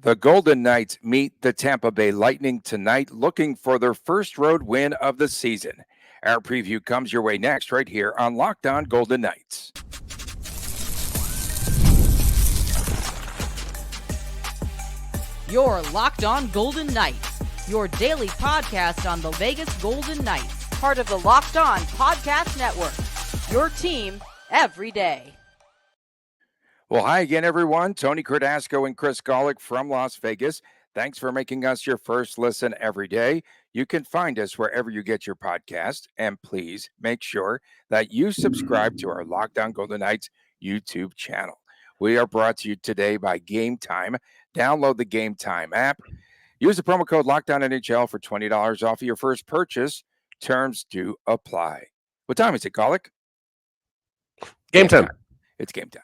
The Golden Knights meet the Tampa Bay Lightning tonight, looking for their first road win of the season. Our preview comes your way next, right here on Locked On Golden Knights. You're Locked On Golden Knights, your daily podcast on the Vegas Golden Knights, part of the Locked On Podcast Network, your team every day. Well, hi again, everyone. Tony Cardasco and Chris Golick from Las Vegas. Thanks for making us your first listen every day. You can find us wherever you get your podcast, and please make sure that you subscribe to our Locked On Golden Knights YouTube channel. We are brought to you today by Gametime. Download the Gametime app. Use the promo code LOCKEDONNHL for $20 off of your first purchase. Terms do apply. What time is it, Golick? Game time. It's game time.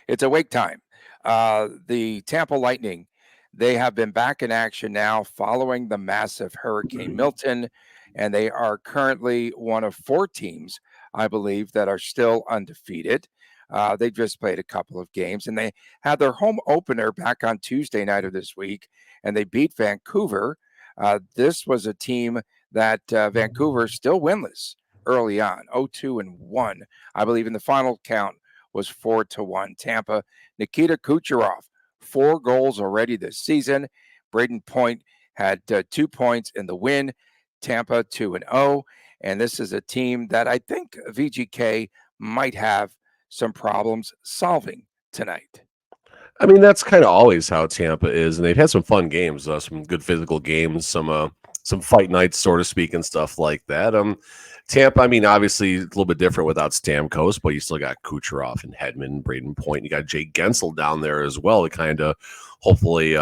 It's awake time. The Tampa Lightning, they have been back in action now following the massive Hurricane Milton, and they are currently one of 4 teams, I believe, that are still undefeated. They just played a couple of games, and they had their home opener back on Tuesday night of this week, and they beat Vancouver. This was a team that Vancouver still winless early on, 0-2-1. I believe in the final count was 4-1. Tampa, Nikita Kucherov, 4 goals already this season. Braden Point had 2 points in the win. Tampa 2-0. And this is a team that I think VGK might have some problems solving tonight. I mean, that's kind of always how Tampa is, and they've had some fun games, some good physical games, some fight nights, so to speak, and stuff like that. Tampa, I mean, obviously a little bit different without Stamkos, but you still got Kucherov and Hedman, Braden Point. You got Jay Gensel down there as well to kind of hopefully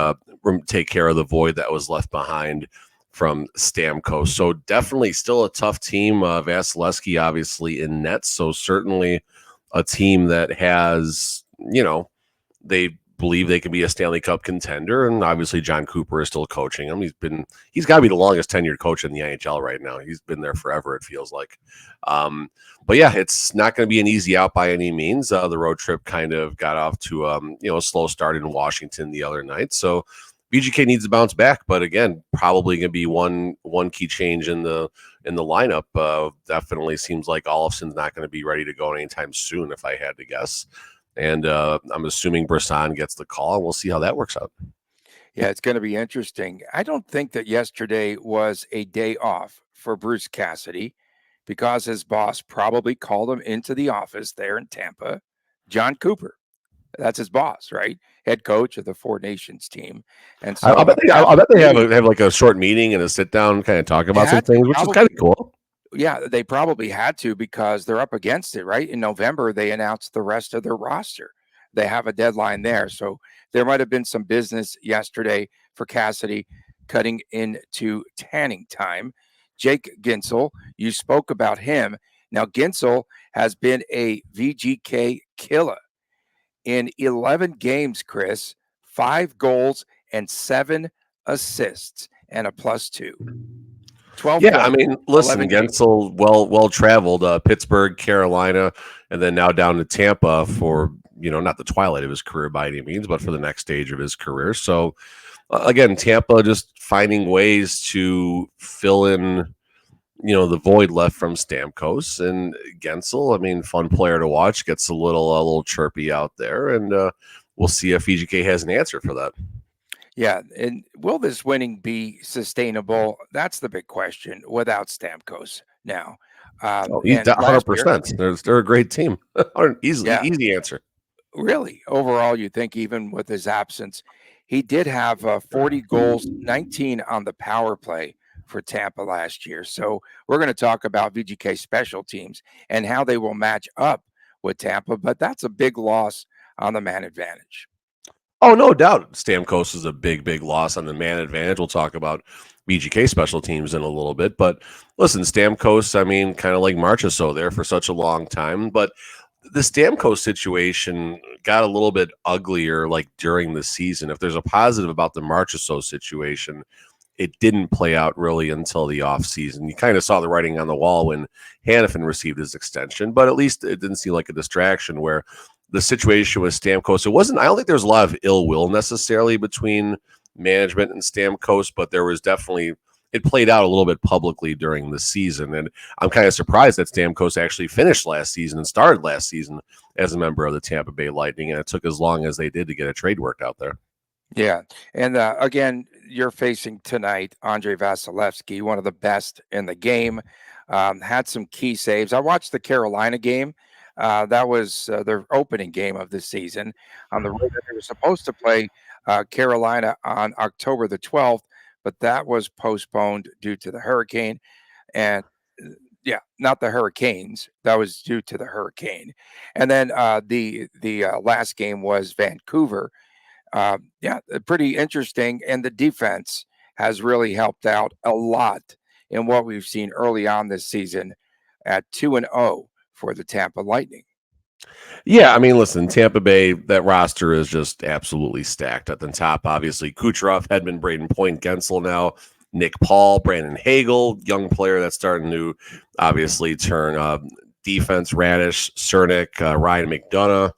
take care of the void that was left behind from Stamkos. So definitely still a tough team. Vasilevsky obviously in net, so certainly a team that has, they believe they can be a Stanley Cup contender, and obviously John Cooper is still coaching him. He's got to be the longest tenured coach in the NHL right now. He's been there forever, it feels like. But yeah, it's not going to be an easy out by any means. The road trip kind of got off to a slow start in Washington the other night, so VGK needs to bounce back. But again, probably going to be one key change in the lineup. Definitely seems like Olofsson's not going to be ready to go anytime soon, if I had to guess. And I'm assuming Brisson gets the call, and we'll see how that works out. Yeah, it's going to be interesting. I don't think that yesterday was a day off for Bruce Cassidy because his boss probably called him into the office there in Tampa. John Cooper, that's his boss, right? Head coach of the Four Nations team. And so I bet they have like a short meeting and a sit down, kind of talk about some things, which is kind of cool. Yeah, they probably had to because they're up against it, right? In November, they announced the rest of their roster. They have a deadline there. So there might have been some business yesterday for Cassidy cutting into tanning time. Jake Gensel, you spoke about him. Now, Gensel has been a VGK killer. In 11 games, Chris, 5 goals and 7 assists and a +2. 12 yeah, I mean, listen, games. Gensel, well traveled, Pittsburgh, Carolina, and then now down to Tampa for, not the twilight of his career by any means, but for the next stage of his career. So, again, Tampa just finding ways to fill in, the void left from Stamkos. And Gensel, I mean, fun player to watch, gets a little chirpy out there, and we'll see if VGK has an answer for that. Yeah, and will this winning be sustainable? That's the big question without Stamkos now. He's 100%. They're a great team. Easy answer. Really, overall, you think even with his absence, he did have 40 goals, 19 on the power play for Tampa last year. So we're going to talk about VGK special teams and how they will match up with Tampa, but that's a big loss on the man advantage. Oh, no doubt. Stamkos is a big loss on the man advantage. We'll talk about VGK special teams in a little bit. But listen, Stamkos, I mean, kind of like Marchessault there for such a long time. But the Stamkos situation got a little bit uglier like during the season. If there's a positive about the Marchessault situation, it didn't play out really until the offseason. You kind of saw the writing on the wall when Hanifin received his extension, but at least it didn't seem like a distraction where the situation with Stamkos, I don't think there's a lot of ill will necessarily between management and Stamkos, but there was definitely it played out a little bit publicly during the season. And I'm kind of surprised that Stamkos actually finished last season and started last season as a member of the Tampa Bay Lightning. And it took as long as they did to get a trade worked out there. Yeah. And again, you're facing tonight Andre Vasilevsky, one of the best in the game. Had some key saves. I watched the Carolina game. That was their opening game of the season on the road. They were supposed to play Carolina on October the 12th, but that was postponed due to the hurricane. And yeah, not the Hurricanes. That was due to the hurricane. And then the last game was Vancouver. Yeah, pretty interesting. And the defense has really helped out a lot in what we've seen early on this season at 2-0 for the Tampa Lightning. Yeah, I mean, listen, Tampa Bay, that roster is just absolutely stacked at the top. Obviously, Kucherov, Hedman, Braden Point, Gensel now, Nick Paul, Brandon Hagel, young player that's starting to obviously turn defense, Radish, Cernak, Ryan McDonough.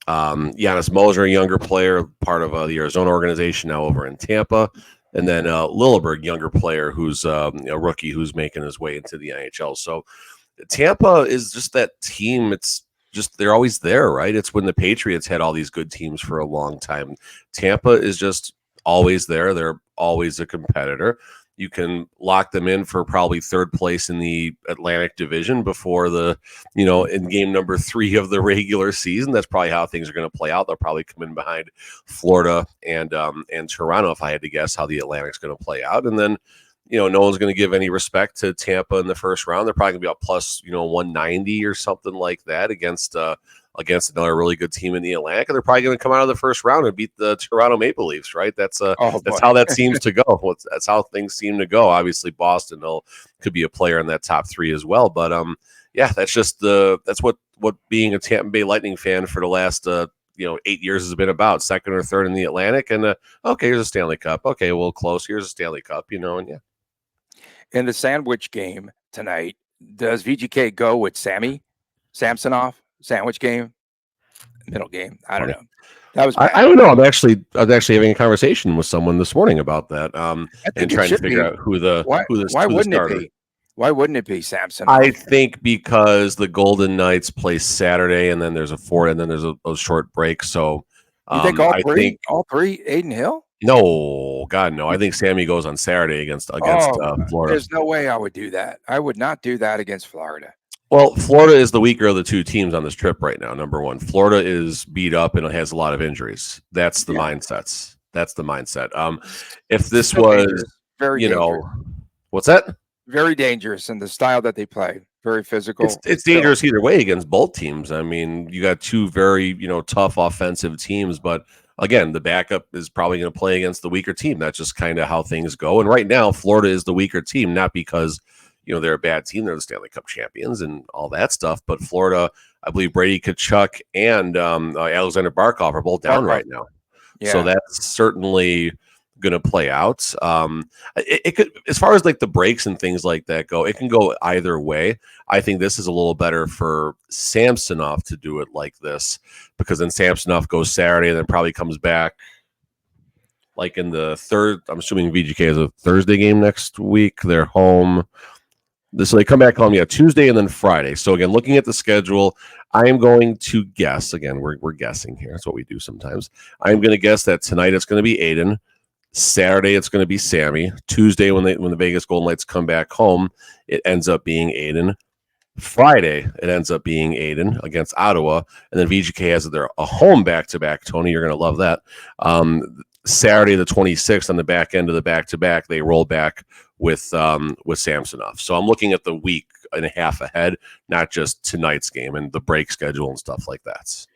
Giannis Moser, younger player, part of the Arizona organization now over in Tampa. And then Lilleberg, younger player who's a rookie who's making his way into the NHL. So Tampa is just that team. It's just they're always there, right? It's when the Patriots had all these good teams for a long time. Tampa is just always there. They're always a competitor. You can lock them in for probably third place in the Atlantic Division before in game number 3 of the regular season. That's probably how things are going to play out. They'll probably come in behind Florida and Toronto, if I had to guess how the Atlantic's going to play out. And then, no one's going to give any respect to Tampa in the first round. They're probably going to be up plus, 190 or something like that against another really good team in the Atlantic. And they're probably going to come out of the first round and beat the Toronto Maple Leafs, right? That's how that seems to go. That's how things seem to go. Obviously, Boston could be a player in that top 3 as well. But that's just that's what being a Tampa Bay Lightning fan for the last 8 years has been about. Second or third in the Atlantic, and okay, here's a Stanley Cup. Okay, well, close. Here's a Stanley Cup. And yeah. In the sandwich game tonight, does VGK go with Samsonov? Sandwich game, middle game. I don't know. That was I don't know. I was actually having a conversation with someone this morning about that. And trying to figure out who the starter. Why wouldn't it be Samson? I think because the Golden Knights play Saturday, and then there's and then there's a short break. So you think all three, Aiden Hill? No, God, no. I think Sammy goes on Saturday against Florida. There's no way I would do that. I would not do that against Florida. Well, Florida is the weaker of the 2 teams on this trip right now. Number one, Florida is beat up and it has a lot of injuries. That's the mindset. That's the mindset. If this was very dangerous. What's that? Very dangerous in the style that they play. Very physical. It's dangerous either way against both teams. I mean, you got 2 very tough offensive teams, but again, the backup is probably going to play against the weaker team. That's just kind of how things go. And right now, Florida is the weaker team, not because they're a bad team. They're the Stanley Cup champions and all that stuff. But Florida, I believe Brady Tkachuk and Alexander Barkov are both down right now. Yeah. So that's certainly going to play out. It could, as far as like the breaks and things like that go, it can go either way. I think this is a little better for Samsonov to do it like this, because then Samsonov goes Saturday and then probably comes back like in the third. I'm assuming VGK is a Thursday game next week. They're home. So they come back home, Tuesday and then Friday. So again, looking at the schedule, I am going to guess, again, we're guessing here. That's what we do sometimes. I'm going to guess that tonight it's going to be Aiden. Saturday it's going to be Sammy. Tuesday when the Vegas Golden Knights come back home, it ends up being Aiden. Friday it ends up being Aiden against Ottawa, and then VGK has a home back-to-back. Tony, you're going to love that. Saturday the 26th on the back end of the back-to-back, they roll back with Samsonov. So I'm looking at the week and a half ahead, not just tonight's game and the break schedule and stuff like that.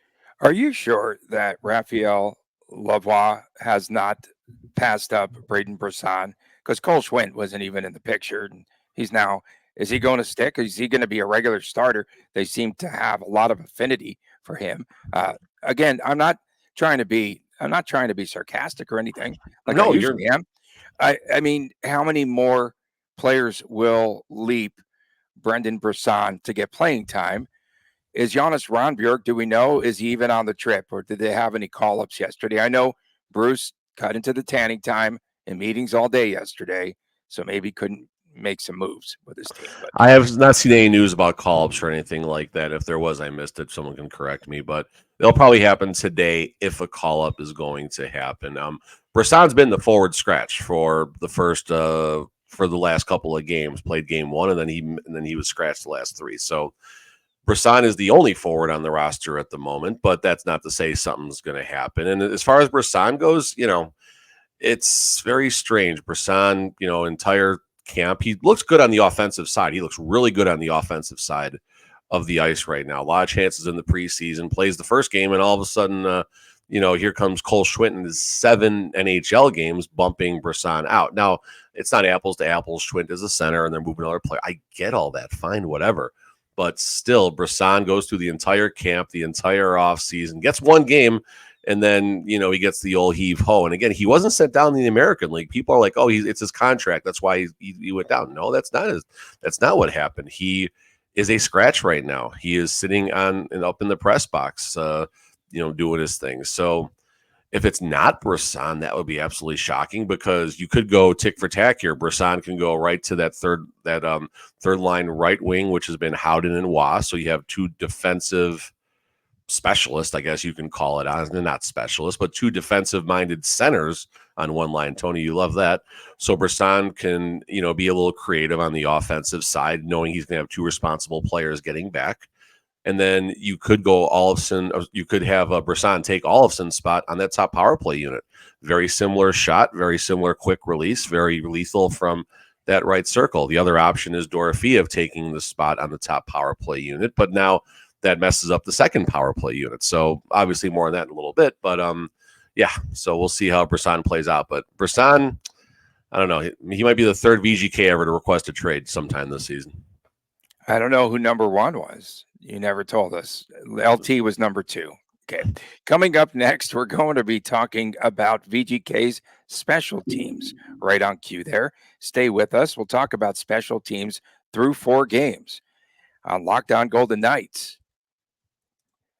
Are you sure that Raphael Lavoie has not passed up Braden Brisson? Because Cole Schwint wasn't even in the picture. And is he going to stick? Is he going to be a regular starter? They seem to have a lot of affinity for him. Again, I'm not trying to be sarcastic or anything. Like I usually am. I mean, how many more players will leap Brendan Brisson to get playing time? Is Jonas Ronbjörk, do we know, is he even on the trip, or did they have any call-ups yesterday? I know Bruce cut into the tanning time and meetings all day yesterday, so maybe couldn't make some moves with his team. But I have not seen any news about call-ups or anything like that. If there was, I missed it. Someone can correct me, but they'll probably happen today if a call-up is going to happen. Brassan's been the forward scratch for the last couple of games. Played game one, and then he was scratched the last three. So Brisson is the only forward on the roster at the moment, but that's not to say something's going to happen. And as far as Brisson goes, it's very strange. Brisson, entire camp, he looks good on the offensive side. He looks really good on the offensive side of the ice right now. A lot of chances in the preseason, plays the first game, and all of a sudden, here comes Cole Schwindt in his 7 NHL games, bumping Brisson out. Now, it's not apples to apples. Schwindt is a center, and they're moving another player. I get all that. Fine, whatever. But still, Brisson goes through the entire camp, the entire offseason, gets one game, and then, he gets the old heave-ho. And again, he wasn't sent down in the American League. People are like, oh, it's his contract. That's why he went down. No, that's not what happened. He is a scratch right now. He is sitting on and up in the press box, doing his thing. So if it's not Brisson, that would be absolutely shocking, because you could go tick for tack here. Brisson can go right to that third line right wing, which has been Howden and Waugh. So you have two defensive specialists, I guess you can call it. They're not specialists, but two defensive-minded centers on one line. Tony, you love that. So Brisson can, be a little creative on the offensive side, knowing he's going to have two responsible players getting back. And then you could go Olofsson, or you could have Brisson take Olofsson's spot on that top power play unit. Very similar shot, very similar quick release, very lethal from that right circle. The other option is Dorofeev taking the spot on the top power play unit, but now that messes up the second power play unit. So obviously more on that in a little bit, but so we'll see how Brisson plays out. But Brisson, I don't know. He might be the third VGK ever to request a trade sometime this season. I don't know who number one was. You never told us. LT was number 2. Okay. Coming up next, we're going to be talking about VGK's special teams. Right on cue there. Stay with us. We'll talk about special teams through 4 games on Locked On Golden Knights.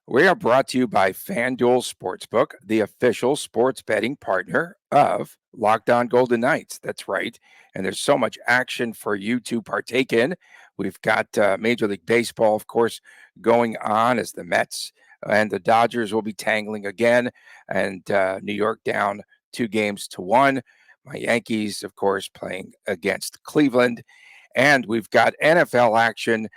We are brought to you by FanDuel Sportsbook, the official sports betting partner of Locked On Golden Knights. That's right. And there's so much action for you to partake in. We've got Major League Baseball, of course, going on as the Mets and the Dodgers will be tangling again. And New York down 2-1. My Yankees, of course, playing against Cleveland. And we've got NFL action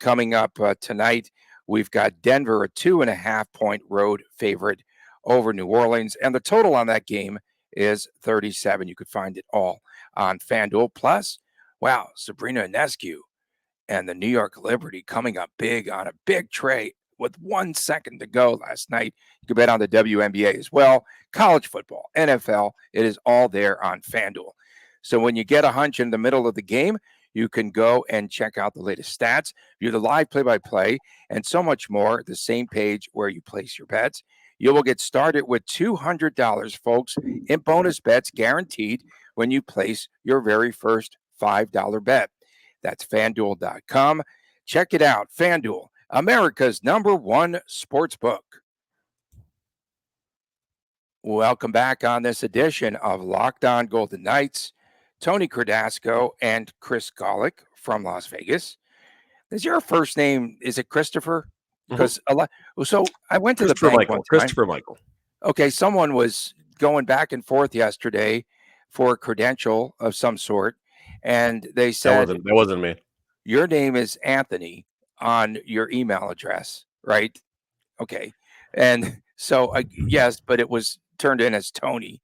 coming up tonight. We've got Denver, a 2.5-point road favorite over New Orleans. And the total on that game is 37. You could find it all on FanDuel. Plus, wow, Sabrina Ionescu and the New York Liberty coming up big on a big trade with 1 second to go last night. You can bet on the WNBA as well. College football, NFL, it is all there on FanDuel. So when you get a hunch in the middle of the game, you can go and check out the latest stats, view the live play-by-play, and so much more at the same page where you place your bets. You will get started with $200, folks, in bonus bets guaranteed when you place your very first $5 bet. That's FanDuel.com. Check it out. FanDuel, America's #1 sportsbook. Welcome back on this edition of Locked On Golden Knights. Tony Cardasco and Chris Golick from Las Vegas. Is your first name, is it Christopher? Because a lot. So I went to the bank one time. Christopher Michael. Okay, someone was going back and forth yesterday for a credential of some sort, and they said that wasn't me. Your name is Anthony on your email address, right? Okay, and so yes, but it was turned in as Tony.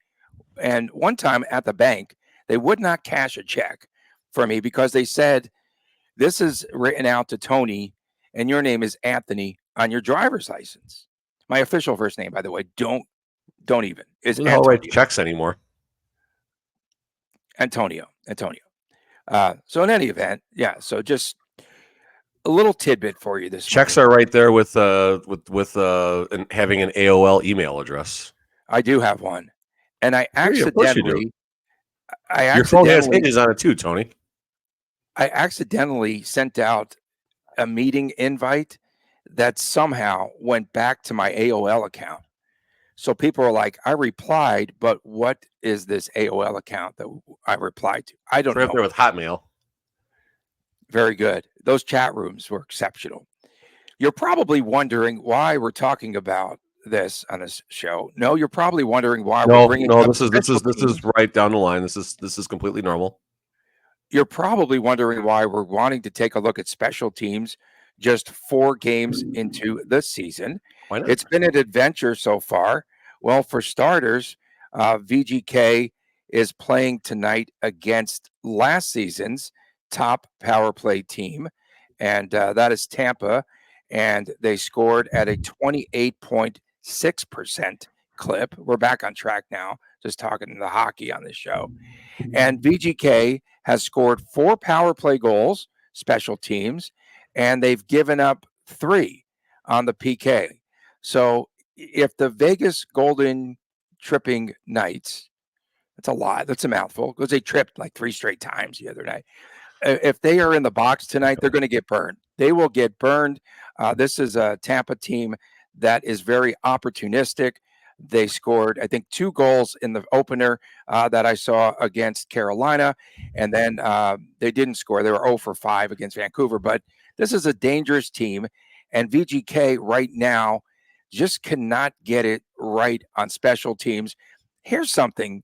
And one time at the bank, they would not cash a check for me because they said, this is written out to Tony and your name is Anthony on your driver's license. My official first name, by the way, don't even. Is Antonio. Don't write checks anymore. Antonio. So in any event, yeah, so just a little tidbit for you this checks morning. Are right there with having an AOL email address. I do have one. And I accidentally your phone has hinges on it too, Tony. I accidentally sent out a meeting invite that somehow went back to my AOL account. So people are like, I replied, but what is this AOL account that I replied to? I It's don't right up know. there with Hotmail. Very good. Those chat rooms were exceptional. You're probably wondering why we're talking about this on this show. No, you're probably wondering why we're No, bringing no, up this special is teams. right down the line. This is completely normal. You're probably wondering why we're wanting to take a look at special teams just 4 games into the season. Why not? It's been an adventure so far. Well, for starters, VGK is playing tonight against last season's top power play team, and that is Tampa. And they scored at a 28.6% clip. We're back on track now, just talking the hockey on this show. And VGK has scored 4 power play goals, special teams, and they've given up 3 on the PK. So if the Vegas Golden Tripping Knights, that's a lot, that's a mouthful, because they tripped like 3 straight times the other night. If they are in the box tonight, they're going to get burned. They will get burned. This is a Tampa team that is very opportunistic. They scored, I think, 2 goals in the opener that I saw against Carolina, and then they didn't score. They were 0 for 5 against Vancouver. But this is a dangerous team, and VGK right now just cannot get it right on special teams. Here's something.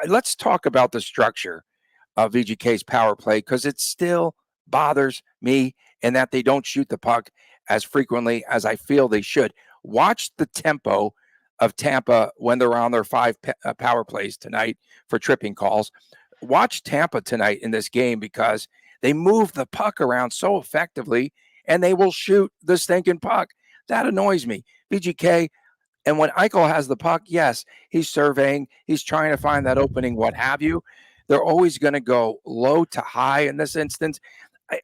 Let's talk about the structure of VGK's power play, because it still bothers me in that they don't shoot the puck as frequently as I feel they should. Watch the tempo of Tampa when they're on their 5 power plays tonight for tripping calls. Watch Tampa tonight in this game, because they move the puck around so effectively and they will shoot the stinking puck. That annoys me. VGK, and when Eichel has the puck, yes, he's surveying, he's trying to find that opening, what have you. They're always going to go low to high in this instance.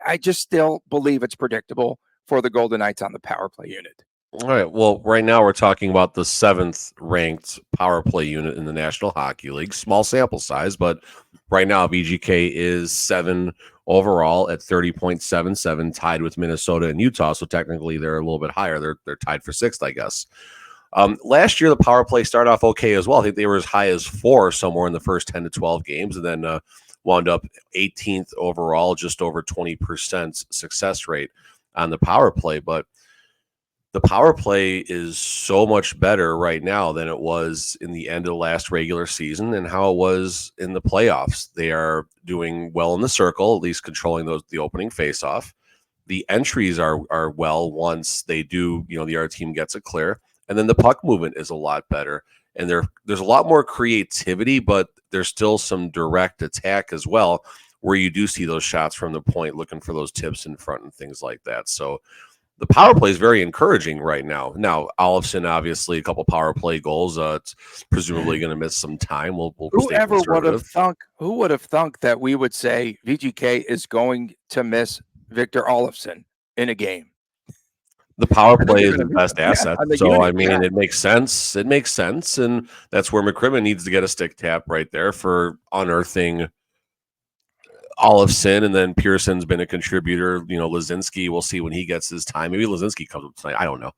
I just still believe it's predictable for the Golden Knights on the power play unit. All right. Well, right now we're talking about the 7th ranked power play unit in the National Hockey League. Small sample size, but right now VGK is 7 overall at 30.77, tied with Minnesota and Utah. So technically they're a little bit higher. They're tied for 6th, I guess. Last year, the power play started off okay as well. I think they were as high as 4 somewhere in the first 10 to 12 games, and then wound up 18th overall, just over 20% success rate on the power play. But the power play is so much better right now than it was in the end of the last regular season and how it was in the playoffs. They are doing well in the circle, at least controlling the opening faceoff. The entries are well once they do, the other team gets it clear. And then the puck movement is a lot better. And there's a lot more creativity, but there's still some direct attack as well, where you do see those shots from the point, looking for those tips in front and things like that. So the power play is very encouraging right now. Now, Olofsson, obviously, a couple power play goals. It's presumably going to miss some time. We'll stay Whoever would have conservative. thunk? Who would have thunk that we would say VGK is going to miss Victor Olofsson in a game? The power I think play they're is gonna the miss best him. Yeah, asset. on the So, I unit, mean, yeah. it makes sense. It makes sense. And that's where McCrimmon needs to get a stick tap right there for unearthing Olofsson. And then Pearson's been a contributor. Lazinski, we'll see when he gets his time. Maybe Lazinski comes up tonight. I don't know.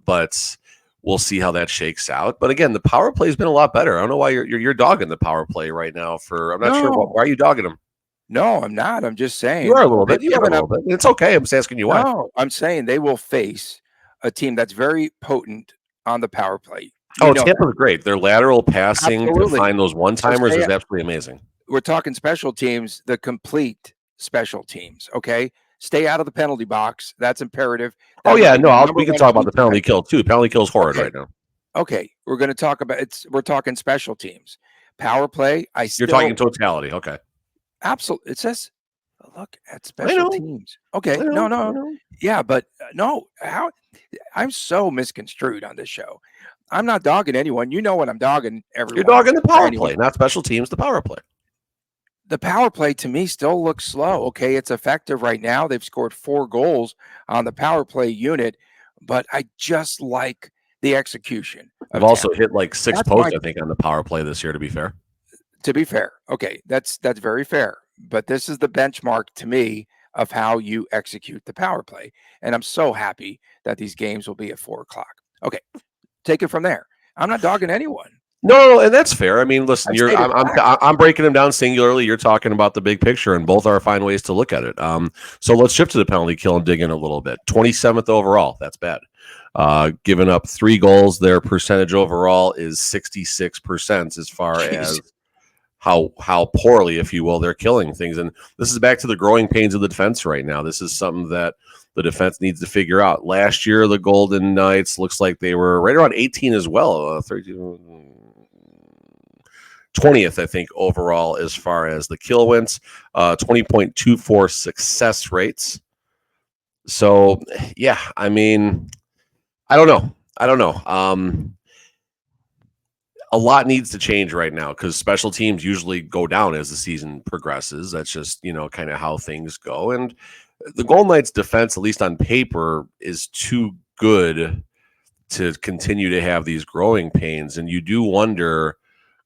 But we'll see how that shakes out. But again, the power play has been a lot better. I don't know why you're dogging the power play right now. I'm not sure why are you dogging him. No, I'm not. I'm just saying You are a little bit. they've You are a given little up. bit. It's okay. I'm just asking you why. No, I'm saying they will face a team that's very potent on the power play. Tampa's great. Their lateral passing to Absolutely. find those one-timers stay is absolutely amazing. We're talking special teams, the complete special teams. Okay, stay out of the penalty box. That's imperative. That We can #1 talk about key the penalty tonight. kill too. Penalty kill's horrid Okay. right now. Okay, we're going to talk about it's. We're talking special teams, power play. You're talking totality. Okay. Absolutely. It says look at I special know. teams. Okay, I know. no, yeah, but no. How I'm so misconstrued on this show. I'm not dogging anyone. You know what I'm dogging everyone. You're dogging the or power anyone. play, not special teams. The power play. The power play to me still looks slow. Okay, it's effective right now. They've scored 4 goals on the power play unit, but I just like the execution. We've also Tampa. hit like 6 That's posts, my- I think, on the power play this year. To be fair, okay, that's very fair. But this is the benchmark to me of how you execute the power play, and I'm so happy that these games will be at 4:00. Okay, take it from there. I'm not dogging anyone. No, and that's fair. I mean, listen, I stated I'm breaking them down singularly. You're talking about the big picture, and both are fine ways to look at it. So let's shift to the penalty kill and dig in a little bit. 27th overall, that's bad. Giving up 3 goals, their percentage overall is 66% as far as how poorly, if you will, they're killing things. And this is back to the growing pains of the defense right now. This is something that the defense needs to figure out. Last year, the Golden Knights looks like they were right around 18 as well. 20th, I think, overall as far as the kill wins. 20.24 success rates. So, yeah, I mean, I don't know. A lot needs to change right now because special teams usually go down as the season progresses. That's just, kind of how things go. And the Golden Knights defense, at least on paper, is too good to continue to have these growing pains. And you do wonder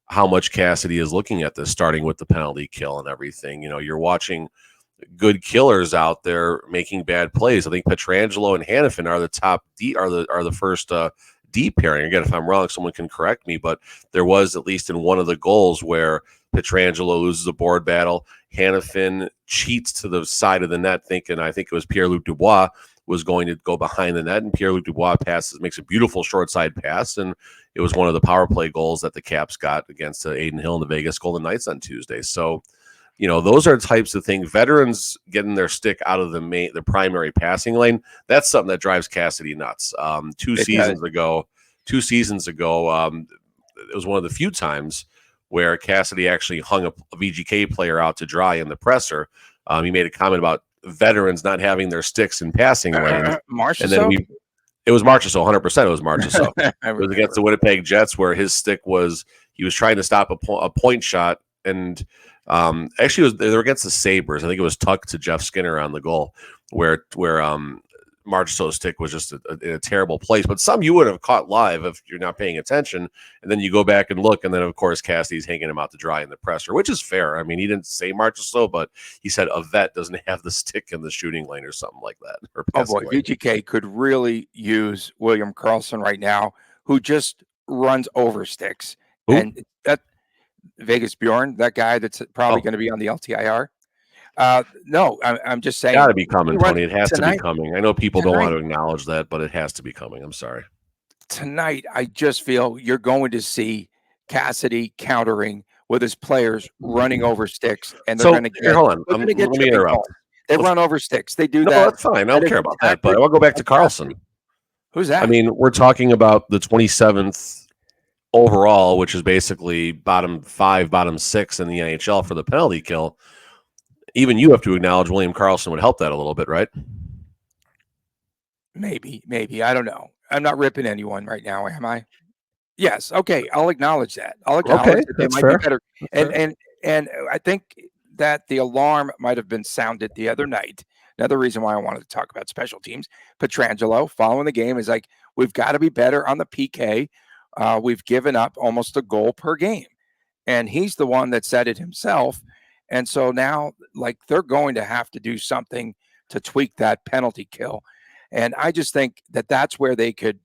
how much Cassidy is looking at this, starting with the penalty kill and everything. You're watching good killers out there making bad plays. I think Pietrangelo and Hanifin are the top are the first deep pairing. Again, if I'm wrong, someone can correct me, but there was at least in one of the goals where Pietrangelo loses a board battle. Hanifin cheats to the side of the net, I think it was Pierre-Luc Dubois was going to go behind the net, and Pierre-Luc Dubois makes a beautiful short side pass, and it was one of the power play goals that the Caps got against Adin Hill and the Vegas Golden Knights on Tuesday. So, those are types of things. Veterans getting their stick out of the primary passing lane, that's something that drives Cassidy nuts. Two seasons ago, it was one of the few times where Cassidy actually hung a VGK player out to dry in the presser. He made a comment about veterans not having their sticks in passing lanes. It was Marchessault, 100%. It was Marchessault. It was against the Winnipeg Jets where his stick he was trying to stop a point shot, and actually they were against the Sabres. I think it was tucked to Jeff Skinner on the goal where Marchessault's stick was just in a terrible place. But some you would have caught live if you're not paying attention, and then you go back and look, and then of course Cassidy's hanging him out to dry in the presser, which is fair. I mean, he didn't say Marchessault, but he said a vet doesn't have the stick in the shooting lane or something like that. Oh boy, VGK could really use William Karlsson right now, who just runs over sticks. Who? And that Vegas Bjorn, that guy that's probably going to be on the LTIR. No, I'm just saying. Got to be coming, Tony. It has to be coming. I know people don't want to acknowledge that, but it has to be coming. I'm sorry. Tonight, I just feel you're going to see Cassidy countering with his players running over sticks, and they're going to get. Hold on, let me interrupt. They run over sticks. They do that. No, that's fine. I don't care about that. But I will go back to Karlsson. Who's that? I mean, we're talking about the 27th overall, which is basically bottom 5, bottom 6 in the NHL for the penalty kill. Even you have to acknowledge William Karlsson would help that a little bit, right? Maybe. I don't know. I'm not ripping anyone right now, am I? Yes. Okay. I'll acknowledge that. That they might be better. And I think that the alarm might have been sounded the other night. Another reason why I wanted to talk about special teams. Pietrangelo, following the game, is like, we've got to be better on the PK. We've given up almost a goal per game. And he's the one that said it himself. And so now, they're going to have to do something to tweak that penalty kill. And I just think that that's where they could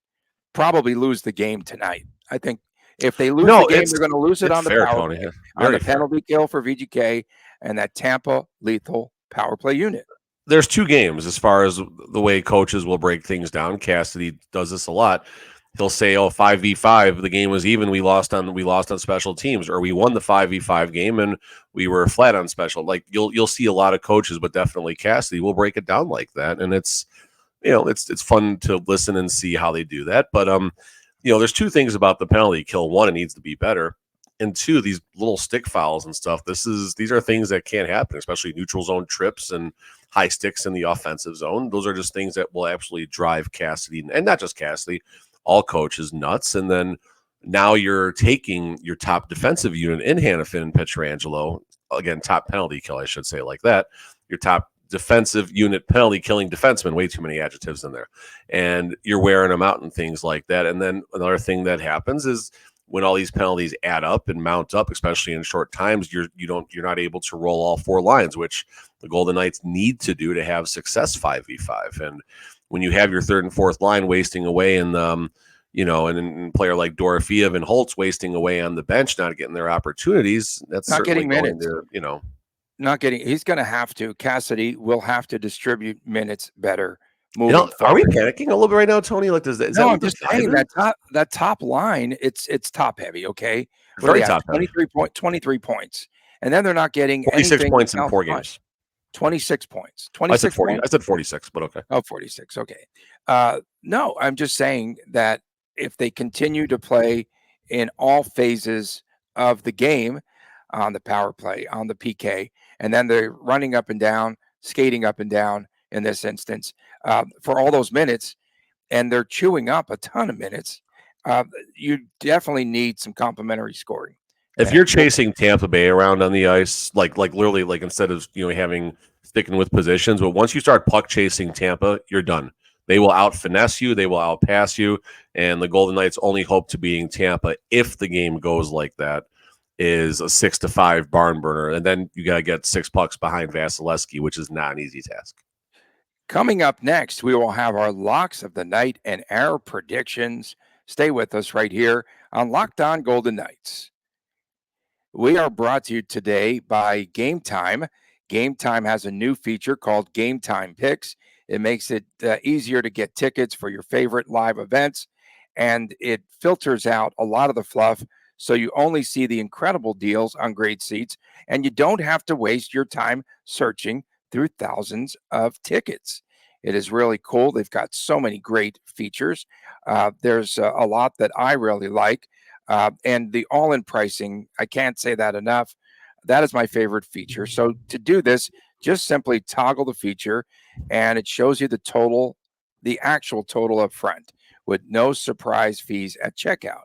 probably lose the game tonight. I think if they lose the game, they're going to lose it on the power play, on the penalty kill for VGK and that Tampa lethal power play unit. There's 2 games as far as the way coaches will break things down. Cassidy does this a lot. He'll say, 5v5, the game was even. We lost on special teams, or we won the 5v5 game and we were flat on special. You'll see a lot of coaches, but definitely Cassidy will break it down like that. And it's fun to listen and see how they do that. But there's 2 things about the penalty kill. 1, it needs to be better. And 2, these little stick fouls and stuff. These are things that can't happen, especially neutral zone trips and high sticks in the offensive zone. Those are just things that will absolutely drive Cassidy, and not just Cassidy, all coaches nuts. And then now you're taking your top defensive unit in Hanifin and Pietrangelo, again, top penalty kill, I should say, like that. Your top defensive unit penalty killing defenseman, way too many adjectives in there. And you're wearing them out and things like that. And then another thing that happens is when all these penalties add up and mount up, especially in short times, you're not able to roll all 4 lines, which the Golden Knights need to do to have success 5v5. And when you have your 3rd and 4th line wasting away in and a player like Dorofeev and Holtz wasting away on the bench, not getting their opportunities. That's Not certainly getting going minutes. to. Not getting. He's going to have to. Cassidy will have to distribute minutes better moving Are we forward. panicking a little bit right now, Tony? Like, is that No, what I'm the just vibe saying is? that top line, it's top heavy. Okay, what do Very they have? top heavy. 23 points, and then they're not getting 46 anything points in else 4 front. games. 26 points. I said 26 40. points. I said 46, but okay. Oh, 46. Okay. No, I'm just saying that if they continue to play in all phases of the game, on the power play, on the PK, and then they're running up and down, skating up and down in this instance, for all those minutes, and they're chewing up a ton of minutes, uh, you definitely need some complementary scoring. If you're And chasing Tampa Bay around on the ice, like literally, like instead of sticking with positions, but once you start puck chasing Tampa, you're done. They will out finesse you, they will out pass you, and the Golden Knights' only hope to beating Tampa, if the game goes like that, is a 6-5 barn burner, and then you got to get 6 pucks behind Vasilevsky, which is not an easy task. coming up next, we will have our locks of the night and our predictions. Stay with us right here on Locked On Golden Knights. We are brought to you today by Gametime. Gametime has a new feature called Gametime Picks. It makes it easier to get tickets for your favorite live events, and it filters out a lot of the fluff so you only see the incredible deals on great seats, and you don't have to waste your time searching through thousands of tickets. It is really cool. They've got so many great features. There's a lot that I really like. And the all-in pricing, I can't say that enough. That is my favorite feature. So to do this, just simply toggle the feature, and it shows you the actual total up front with no surprise fees at checkout.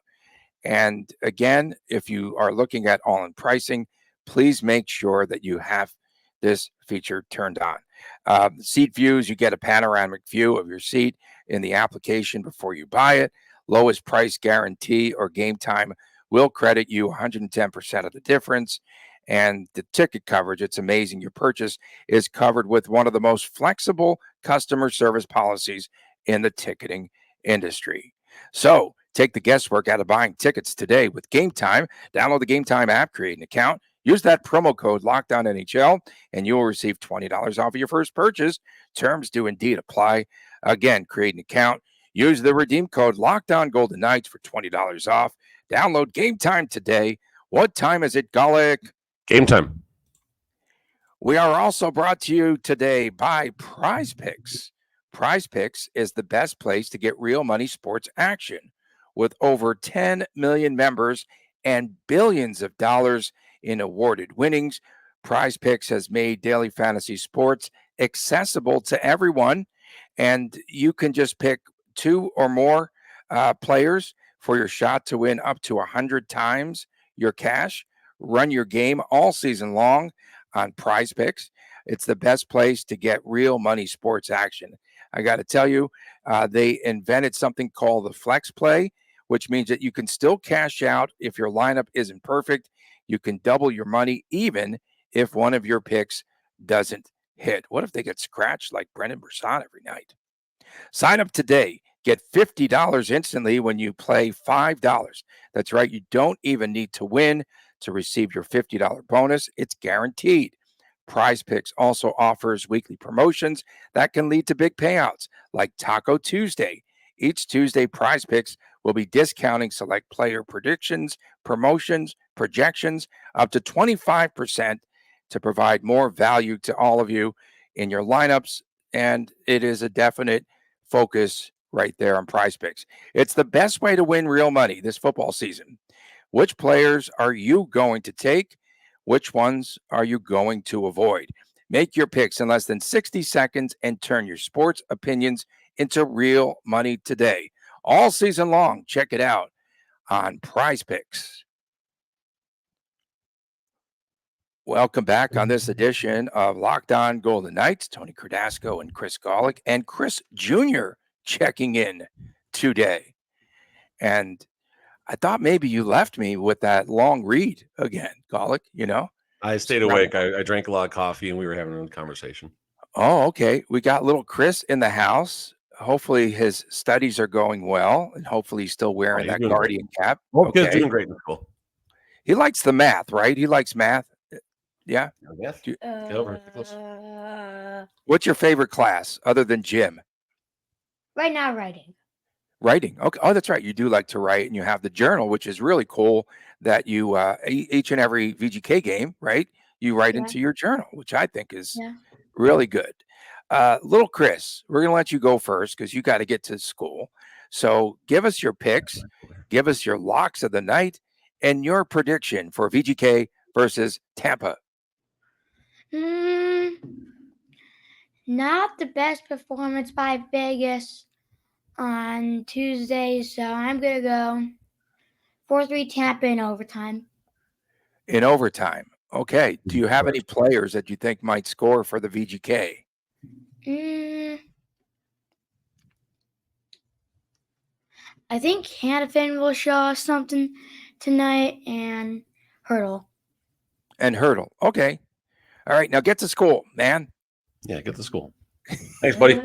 And again, if you are looking at all-in pricing, please make sure that you have this feature turned on. Seat views, you get a panoramic view of your seat in the application before you buy it. Lowest price guarantee or Gametime will credit you 110% of the difference. And the ticket coverage, it's amazing. Your purchase is covered with one of the most flexible customer service policies in the ticketing industry. So take the guesswork out of buying tickets today with Gametime. Download the Gametime app, create an account, use that promo code LOCKDOWNNHL, and you will receive $20 off of your first purchase. Terms do indeed apply. Again, create an account. Use the redeem code Lockdown Golden Knights for $20 off. Download Gametime today. What time is it, Golic? Gametime. We are also brought to you today by PrizePicks. PrizePicks is the best place to get real money sports action. With over 10 million members and billions of dollars in awarded winnings, PrizePicks has made daily fantasy sports accessible to everyone. And you can just pick 2 or more players for your shot to win up to 100 times your cash. Run your game all season long on PrizePicks. It's the best place to get real money sports action. I got to tell you, they invented something called the flex play, which means that you can still cash out if your lineup isn't perfect. You can double your money even if one of your picks doesn't hit. What if they get scratched like Brendan Brisson every night? Sign up today. Get $50 instantly when you play $5. That's right. You don't even need to win to receive your $50 bonus. It's guaranteed. PrizePicks also offers weekly promotions that can lead to big payouts like Taco Tuesday. Each Tuesday, PrizePicks will be discounting select player predictions, promotions, projections up to 25% to provide more value to all of you in your lineups. And it is a definite focus right there on PrizePicks. It's the best way to win real money this football season. Which players are you going to take? Which ones are you going to avoid? Make your picks in less than 60 seconds and turn your sports opinions into real money today. All season long, check it out on PrizePicks. Welcome back on this edition of Locked On Golden Knights. Tony Cardasco and Chris Golick and Chris Jr. checking in today. And I thought maybe you left me with that long read again, Golick, I stayed awake. I drank a lot of coffee, and we were having a conversation. Oh, okay. We got little Chris in the house. hopefully his studies are going well, and hopefully he's still Oh, wearing he's that doing great. guardian cap. Both kids Okay. doing great in school. He likes the math, right? He likes math. Yeah. Yes. Do- Get over it. Close. What's your favorite class other than gym? Right now, writing. Writing. Okay. Oh, that's right. You do like to write, and you have the journal, which is really cool that you each and every VGK game, right? You write Yeah. into your journal, which I think is Yeah. really good. Little Chris, we're going to let you go first because you got to get to school. So give us your picks, give us your locks of the night, and your prediction for VGK versus Tampa. Not the best performance by Vegas on Tuesday, so I'm going to go 4-3 Tampa in overtime. In overtime. Okay. Do you have any players that you think might score for the VGK? I think Hannafin will show us something tonight, and Hurdle. And Hurdle. Okay. All right. Now get to school, man. Yeah, get to school. Thanks, buddy.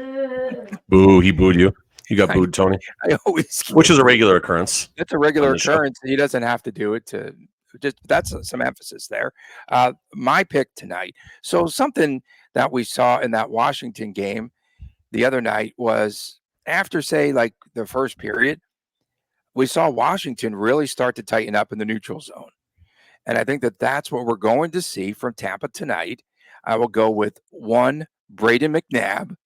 Boo, he booed you. You got booed, Tony. I always Which is a regular occurrence. It's a regular on the show. occurrence. He doesn't have to do it to just that's some emphasis there. My pick tonight. So something that we saw in that Washington game the other night was after, say, like the first period, we saw Washington really start to tighten up in the neutral zone. And I think that that's what we're going to see from Tampa tonight. I will go with one, Braden McNabb.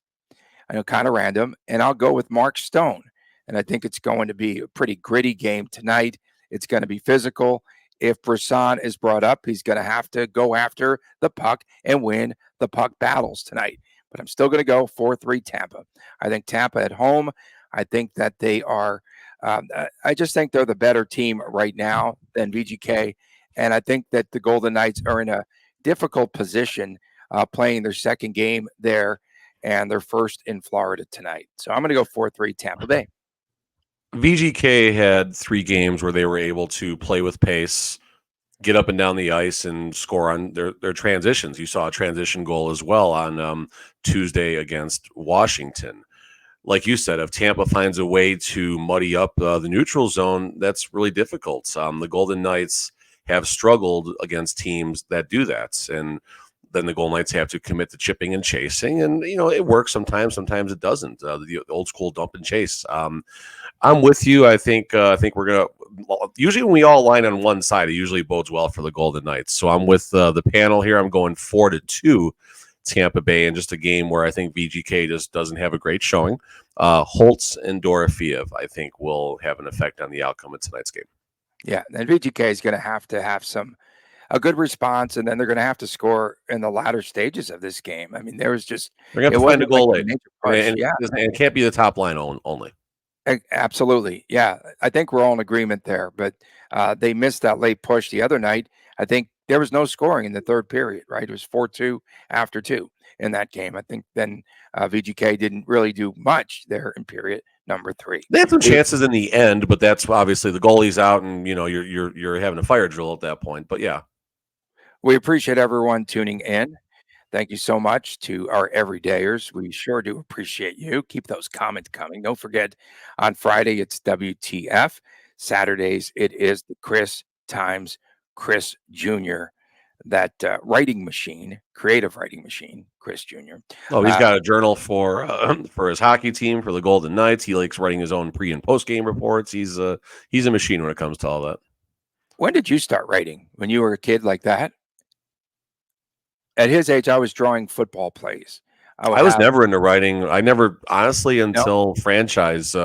I know, kind of random. And I'll go with Mark Stone. And I think it's going to be a pretty gritty game tonight. It's going to be physical. If Brisson is brought up, he's going to have to go after the puck and win the puck battles tonight. But I'm still going to go 4-3 Tampa. I think Tampa at home, I think that they are, I just think they're the better team right now than VGK. And I think that the Golden Knights are in a difficult position playing their second game there and their first in Florida tonight. So I'm going to go 4-3 Tampa Bay. VGK had 3 games where they were able to play with pace, get up and down the ice, and score on their transitions. You saw a transition goal as well on Tuesday against Washington. Like you said, if Tampa finds a way to muddy up the neutral zone, that's really difficult. The Golden Knights have struggled against teams that do that, and then the Golden Knights have to commit to chipping and chasing, and it works sometimes it doesn't. The old school dump and chase. I'm with you. I think we're gonna. Usually, when we all line on one side, it usually bodes well for the Golden Knights. So I'm with the panel here. I'm going 4-2 Tampa Bay in just a game where I think VGK just doesn't have a great showing. Holtz and Dorofeev, I think, will have an effect on the outcome of tonight's game. Yeah, and VGK is going to have a good response, and then they're going to have to score in the latter stages of this game. I mean, there was just they're going to find a goal late, and it can't be the top line only. Absolutely, yeah. I think we're all in agreement there. But they missed that late push the other night. I think there was no scoring in the third period. Right, it was 4-2 after 2 in that game. I think then VGK didn't really do much there in period number 3. They had some chances in the end, but that's obviously the goalie's out, and you're having a fire drill at that point. But yeah. We appreciate everyone tuning in. Thank you so much to our everydayers. We sure do appreciate you. Keep those comments coming. Don't forget, on Friday, it's WTF. Saturdays, it is the Chris times Chris Jr., that writing machine, creative writing machine, Chris Jr. Oh, he's got a journal for his hockey team, for the Golden Knights. He likes writing his own pre- and post-game reports. He's a machine when it comes to all that. When did you start writing? When you were a kid like that? At his age, I was drawing football plays. I was never into writing. I never, honestly, until franchise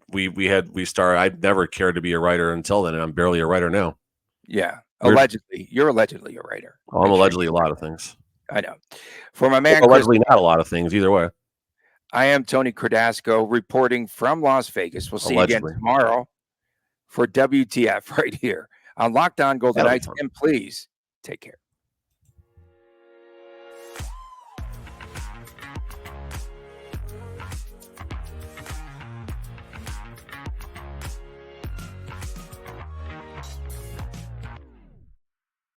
we started. I never cared to be a writer until then, and I'm barely a writer now. Yeah, allegedly, you're allegedly a writer. Oh, I'm allegedly a lot of things. I know. For my man, allegedly not a lot of things either way. I am Tony Cardasco reporting from Las Vegas. We'll see you again tomorrow for WTF right here on Locked On Golden Knights. And please take care.